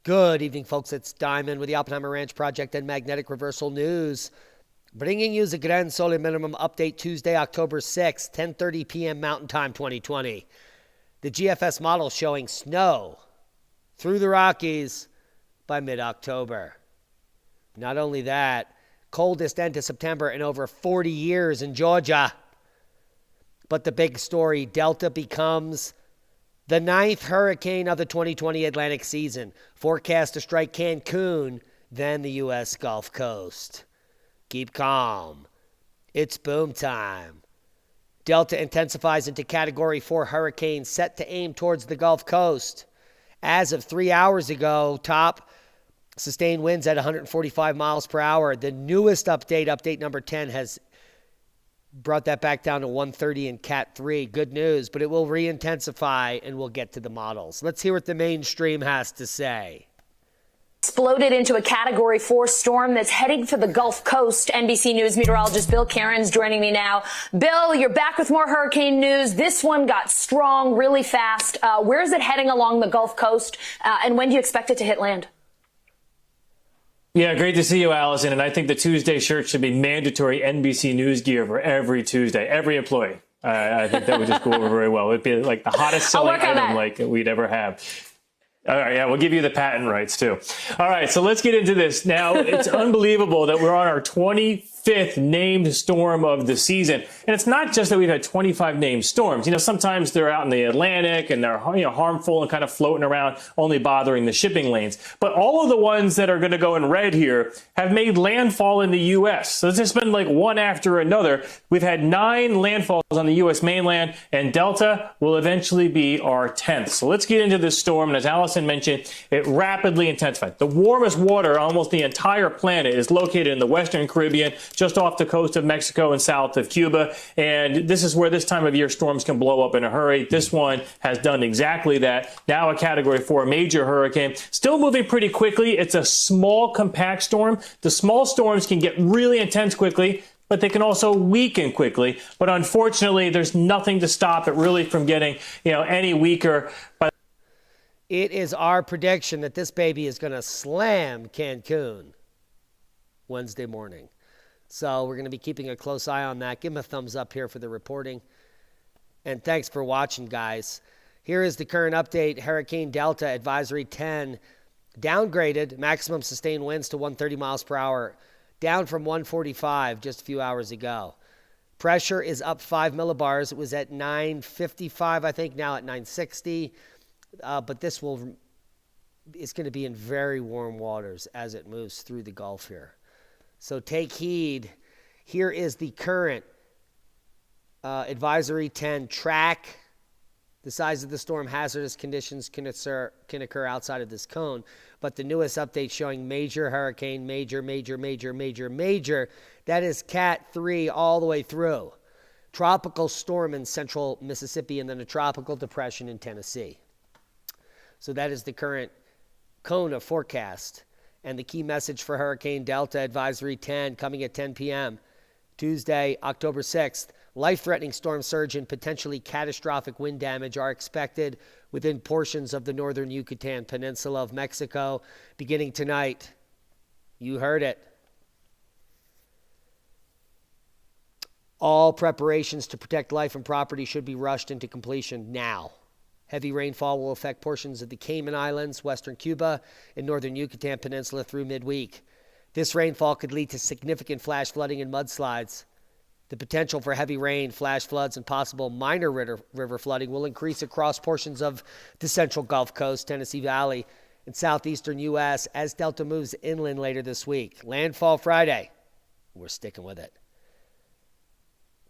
Good evening, folks. It's Diamond with the Oppenheimer Ranch Project and Magnetic Reversal News. Bringing you the Gran Sole Minimum Update Tuesday, October 6th, 10:30 p.m. Mountain Time 2020. The GFS model showing snow through the Rockies by mid-October. Not only that, coldest end to September in over 40 years in Georgia. But the big story, Delta becomes the 9th hurricane of the 2020 Atlantic season, forecast to strike Cancun, then the U.S. Gulf Coast. Keep calm. It's boom time. Delta intensifies into Category 4 hurricane set to aim towards the Gulf Coast. As of 3 hours ago, top sustained winds at 145 miles per hour. The newest update number 10, has brought that back down to 130 in Cat 3. Good news, but it will re-intensify, and we'll get to the models. Let's hear what the mainstream has to say. Exploded into a Category 4 storm that's heading for the Gulf Coast. NBC News meteorologist Bill Caron's joining me now. Bill, you're back with more hurricane news. This one got strong really fast. Where is it heading along the Gulf Coast, and when do you expect it to hit land? Yeah, great to see you, Allison. And I think the Tuesday shirt should be mandatory NBC News gear for every Tuesday, every employee. I think that would just go over very well. It'd be like the hottest selling item like we'd ever have. All right, yeah, we'll give you the patent rights too. All right, so let's get into this. Now, it's unbelievable that we're on our 25th named storm of the season. And it's not just that we've had 25 named storms. You know, sometimes they're out in the Atlantic and they're, harmful and kind of floating around, only bothering the shipping lanes. But all of the ones that are going to go in red here have made landfall in the U.S. So it's just been like one after another. We've had 9 landfalls on the U.S. mainland, and Delta will eventually be our 10th. So let's get into this storm. And as Allison mentioned, it rapidly intensified. The warmest water on almost the entire planet is located in the Western Caribbean, just off the coast of Mexico and south of Cuba. And this is where this time of year storms can blow up in a hurry. This one has done exactly that. Now a Category 4 major hurricane, still moving pretty quickly. It's a small, compact storm. The small storms can get really intense quickly, but they can also weaken quickly. But unfortunately, there's nothing to stop it really from getting, any weaker. It is our prediction that this baby is going to slam Cancun Wednesday morning. So we're going to be keeping a close eye on that. Give them a thumbs up here for the reporting. And thanks for watching, guys. Here is the current update. Hurricane Delta Advisory 10 downgraded, maximum sustained winds to 130 miles per hour, down from 145 just a few hours ago. Pressure is up 5 millibars. It was at 955, I think, now at 960. But this is going to be in very warm waters as it moves through the Gulf here. So take heed. Here is the current Advisory 10 track. The size of the storm, hazardous conditions can occur outside of this cone. But the newest update showing major hurricane, major. That is Cat 3 all the way through. Tropical storm in central Mississippi, and then a tropical depression in Tennessee. So that is the current cone of forecast. And the key message for Hurricane Delta Advisory 10 coming at 10 p.m. Tuesday, October 6th. Life-threatening storm surge and potentially catastrophic wind damage are expected within portions of the northern Yucatan Peninsula of Mexico beginning tonight. You heard it. All preparations to protect life and property should be rushed into completion now. Heavy rainfall will affect portions of the Cayman Islands, western Cuba, and northern Yucatan Peninsula through midweek. This rainfall could lead to significant flash flooding and mudslides. The potential for heavy rain, flash floods, and possible minor river flooding will increase across portions of the central Gulf Coast, Tennessee Valley, and southeastern U.S. as Delta moves inland later this week. Landfall Friday. We're sticking with it.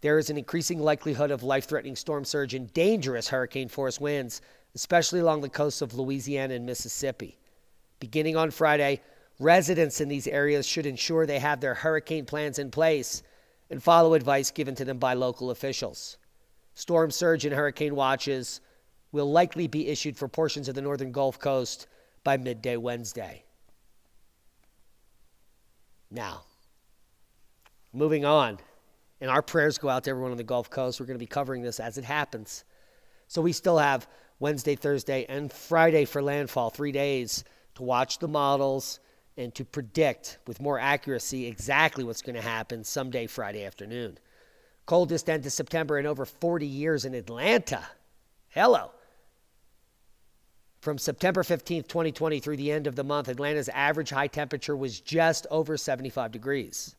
There is an increasing likelihood of life-threatening storm surge and dangerous hurricane-force winds, especially along the coasts of Louisiana and Mississippi. Beginning on Friday, residents in these areas should ensure they have their hurricane plans in place and follow advice given to them by local officials. Storm surge and hurricane watches will likely be issued for portions of the northern Gulf Coast by midday Wednesday. Now, moving on. And our prayers go out to everyone on the Gulf Coast. We're going to be covering this as it happens. So we still have Wednesday, Thursday, and Friday for landfall, 3 days to watch the models and to predict with more accuracy exactly what's going to happen someday Friday afternoon. Coldest end of September in over 40 years in Atlanta. Hello. From September 15th, 2020 through the end of the month, Atlanta's average high temperature was just over 75 degrees.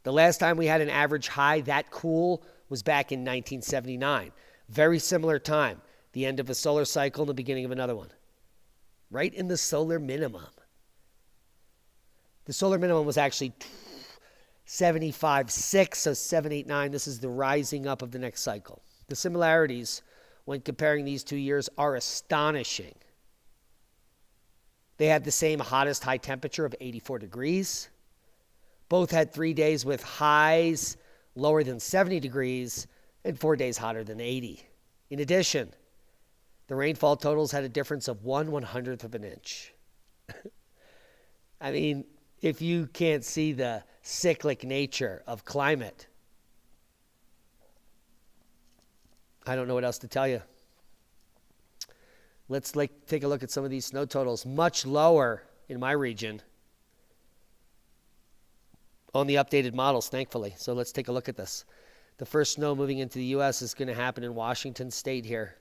The last time we had an average high that cool was back in 1979. Very similar time, the end of a solar cycle and the beginning of another one. Right in the solar minimum. The solar minimum was actually 75.6, so 789. This is the rising up of the next cycle. The similarities when comparing these 2 years are astonishing. They had the same hottest high temperature of 84 degrees. Both had 3 days with highs lower than 70 degrees and 4 days hotter than 80. In addition, the rainfall totals had a difference of 1/100th of an inch. I mean, if you can't see the cyclic nature of climate, I don't know what else to tell you. Let's take a look at some of these snow totals. Much lower in my region on the updated models, thankfully. So let's take a look at this. The first snow moving into the U.S. is going to happen in Washington State here.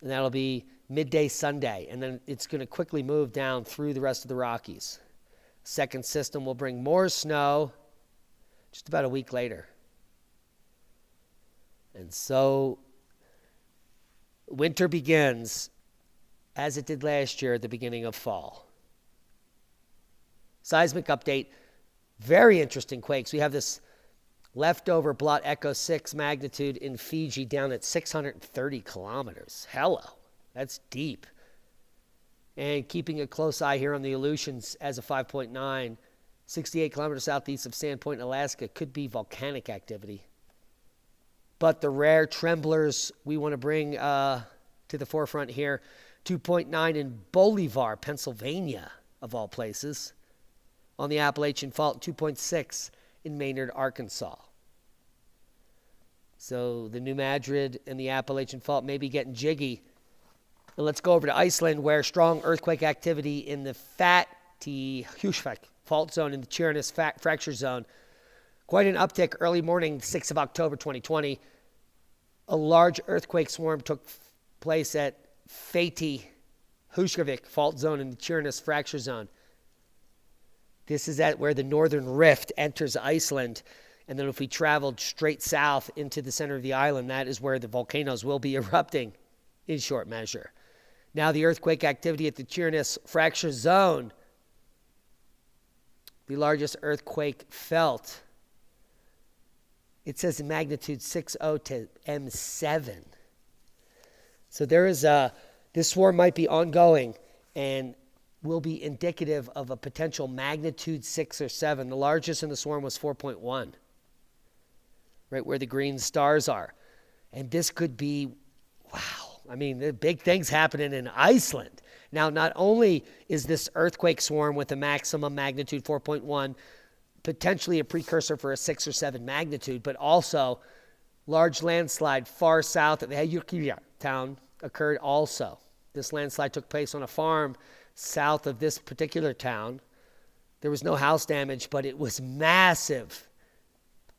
And that'll be midday Sunday. And then it's going to quickly move down through the rest of the Rockies. Second system will bring more snow just about a week later. And so winter begins as it did last year at the beginning of fall. Seismic update, very interesting quakes. We have this leftover blot echo 6 magnitude in Fiji down at 630 kilometers. Hello, that's deep. And keeping a close eye here on the Aleutians as a 5.9, 68 kilometers southeast of Sandpoint, Alaska, could be volcanic activity. But the rare tremblers we want to bring to the forefront here, 2.9 in Bolivar, Pennsylvania, of all places. On the Appalachian Fault, 2.6 in Maynard, Arkansas. So the New Madrid and the Appalachian Fault may be getting jiggy. And let's go over to Iceland, where strong earthquake activity in the Fatty Husvik fault zone in the Cherenus fracture zone. Quite an uptick early morning, 6th of October 2020. A large earthquake swarm took place at Fatty Husvik fault zone in the Cherenus fracture zone. This is at where the northern rift enters Iceland. And then if we traveled straight south into the center of the island, that is where the volcanoes will be erupting in short measure. Now the earthquake activity at the Cherenus fracture zone, the largest earthquake felt. It says magnitude 6.0 to M7. So there is this swarm might be ongoing and will be indicative of a potential magnitude 6 or 7. The largest in the swarm was 4.1, right where the green stars are. And this could be, wow, I mean, there are big things happening in Iceland. Now, not only is this earthquake swarm with a maximum magnitude 4.1 potentially a precursor for a 6 or 7 magnitude, but also large landslide far south of the Eyjafjallajökull town occurred also. This landslide took place on a farm south of this particular town. There was no house damage, but it was massive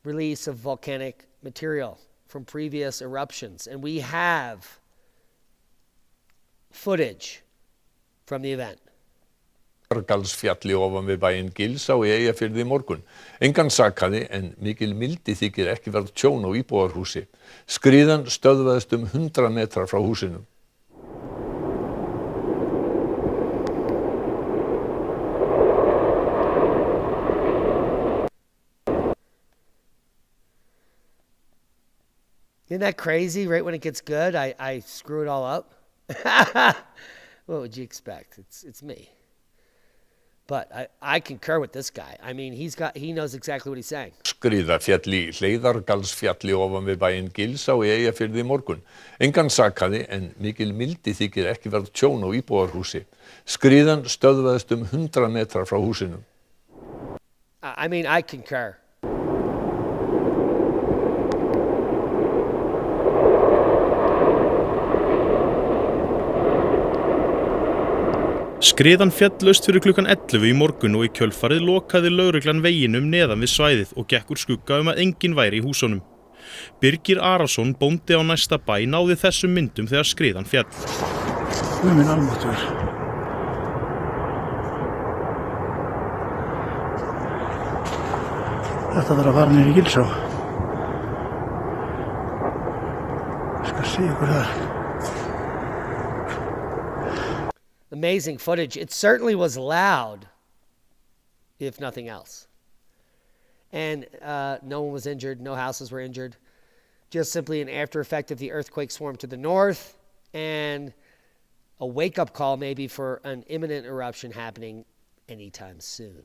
release of volcanic material from previous eruptions. And we have footage from the event. Gardalsfjalli ofan við bæinn Gilsá í Eyjafirði í morgun. Engan sakaði en mikil mildi þykir ekki verða tjón á íbúðarhúsi. Skriðan stöðvaðist 100 metrar frá húsinu. Isn't that crazy? Right when it gets good, I screw it all up. What would you expect? It's me. But I concur with this guy. I mean, he knows exactly what he's saying. Skriða féll í Hleiðargarðsfjalli ofan við bæinn Gilsá í Eyjafirði í morgun. Engan sakaði en mikil mildi þykir ekki verða tjón á íbúðarhúsi. Skriðan stöðvaðist 100 metrar frá húsinu. I mean, I concur. Skriðan féll fyrir klukkan 11 í morgun og í kjölfarið lokaði lögreglan veginum neðan við svæðið og gekk úr skugga að enginn væri í húsunum. Birgir Arason, bóndi á næsta bæ, náði þessum myndum þegar skriðan féll. Guð minn almáttugur. Þetta þarf að fara niður í Gilsá. Ég skal segja ykkur það. Amazing footage. It certainly was loud, if nothing else. And no one was injured. No houses were injured. Just simply an after effect of the earthquake swarm to the north and a wake-up call maybe for an imminent eruption happening anytime soon.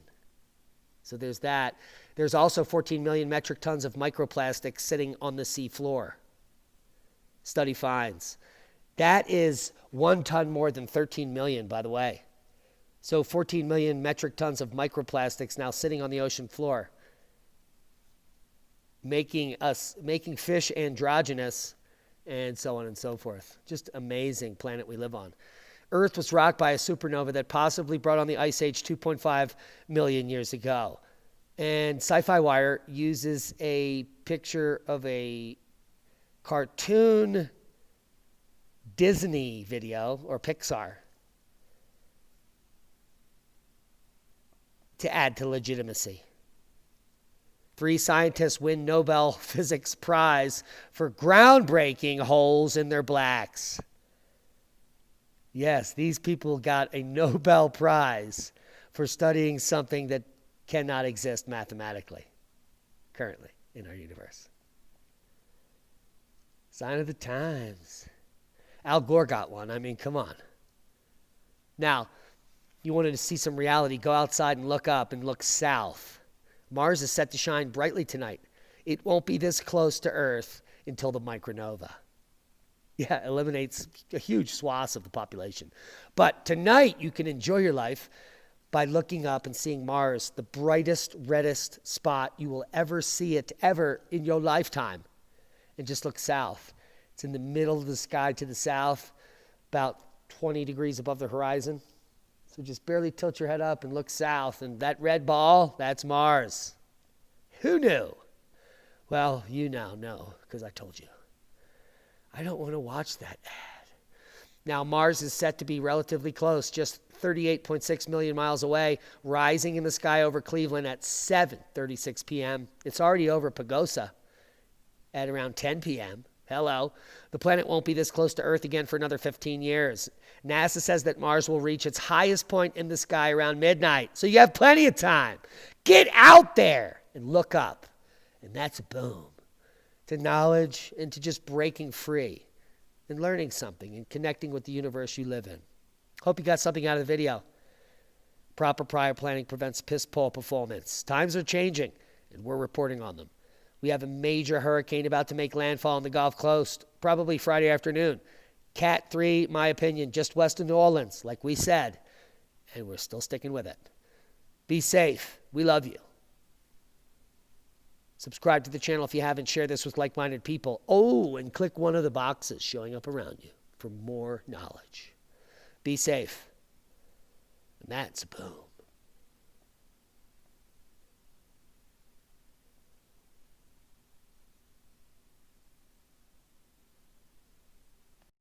So there's that. There's also 14 million metric tons of microplastics sitting on the sea floor. Study finds. That is 1 ton more than 13 million, by the way. So 14 million metric tons of microplastics now sitting on the ocean floor, making fish androgynous, and so on and so forth. Just amazing planet we live on. Earth was rocked by a supernova that possibly brought on the Ice Age 2.5 million years ago. And Sci-Fi Wire uses a picture of a cartoon Disney video, or Pixar, to add to legitimacy. 3 scientists win Nobel Physics Prize for groundbreaking holes in their blacks. Yes, these people got a Nobel Prize for studying something that cannot exist mathematically currently in our universe. Sign of the times. Al Gore got one. I mean, come on. Now, you wanted to see some reality, go outside and look up and look south. Mars is set to shine brightly tonight. It won't be this close to Earth until the micronova. Yeah, eliminates a huge swath of the population. But tonight, you can enjoy your life by looking up and seeing Mars, the brightest, reddest spot you will ever see it ever in your lifetime. And just look south. It's in the middle of the sky to the south, about 20 degrees above the horizon. So just barely tilt your head up and look south, and that red ball, that's Mars. Who knew? Well, you now know, because I told you. I don't want to watch that ad. Now, Mars is set to be relatively close, just 38.6 million miles away, rising in the sky over Cleveland at 7:36 p.m. It's already over Pagosa at around 10 p.m. Hello. The planet won't be this close to Earth again for another 15 years. NASA says that Mars will reach its highest point in the sky around midnight. So you have plenty of time. Get out there and look up. And that's a boom to knowledge and to just breaking free and learning something and connecting with the universe you live in. Hope you got something out of the video. Proper prior planning prevents piss poor performance. Times are changing, and we're reporting on them. We have a major hurricane about to make landfall on the Gulf Coast, probably Friday afternoon. Cat 3, my opinion, just west of New Orleans, like we said. And we're still sticking with it. Be safe. We love you. Subscribe to the channel if you haven't. Share this with like-minded people. Oh, and click one of the boxes showing up around you for more knowledge. Be safe. And that's a boom.